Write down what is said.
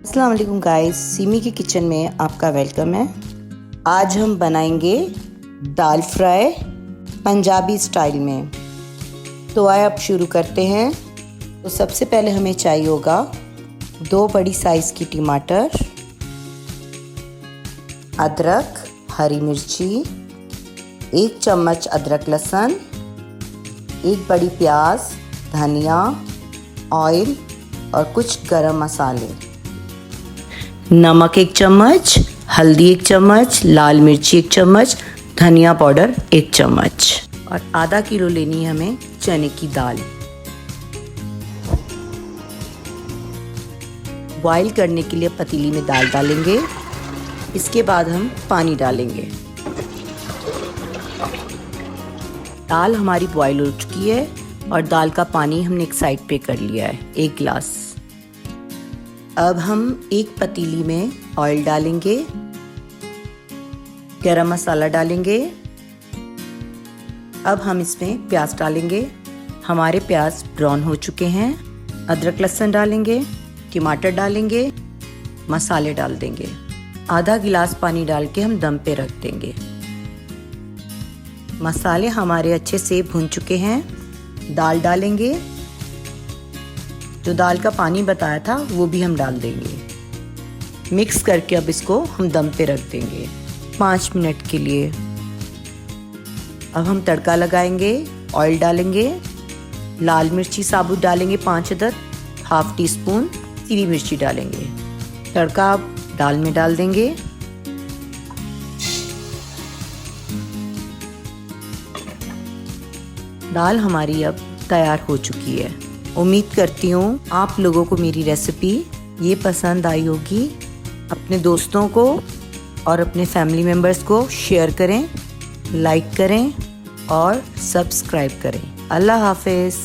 अस्सलाम वालेकुम गाइस, सिमी के किचन में आपका वेलकम है। आज हम बनाएंगे दाल फ्राई पंजाबी स्टाइल में। तो आइए अब शुरू करते हैं। तो सबसे पहले हमें चाहिए होगा 2 बड़ी साइज़ की टमाटर, अदरक, हरी मिर्ची, 1 चम्मच अदरक लहसुन, 1 बड़ी प्याज, धनिया, ऑयल और कुछ गरम मसाले, नमक 1 चम्मच, हल्दी 1 चम्मच, लाल मिर्ची 1 चम्मच, धनिया पाउडर 1 चम्मच और आधा किलो लेनी है हमें चने की दाल। बॉईल करने के लिए पतीली में दाल डालेंगे। इसके बाद हम पानी डालेंगे। दाल हमारी बॉईल हो चुकी है और दाल का पानी हमने एक साइड पे कर लिया है, 1 गिलास। अब हम एक पतीली में ऑयल डालेंगे, गरम मसाला डालेंगे। अब हम इसमें प्याज डालेंगे। हमारे प्याज ब्राउन हो चुके हैं। अदरक लहसुन डालेंगे, टमाटर डालेंगे, मसाले डाल देंगे। आधा गिलास पानी डाल के हम दम पे रख देंगे। मसाले हमारे अच्छे से भुन चुके हैं। दाल डालेंगे। जो दाल का पानी बताया था वो भी हम डाल देंगे। मिक्स करके अब इसको हम दम पे रख देंगे 5 मिनट के लिए। अब हम तड़का लगाएंगे। ऑयल डालेंगे, लाल मिर्ची साबुत डालेंगे 5 अदद, ½ टीस्पून पीली मिर्ची डालेंगे। तड़का अब दाल में डाल देंगे। दाल हमारी अब तैयार हो चुकी है। उम्मीद करती हूँ आप लोगों को मेरी रेसिपी ये पसंद आई होगी। अपने दोस्तों को और अपने फैमिली मेम्बर्स को शेयर करें, लाइक करें और सब्सक्राइब करें। अल्लाह हाफिज़।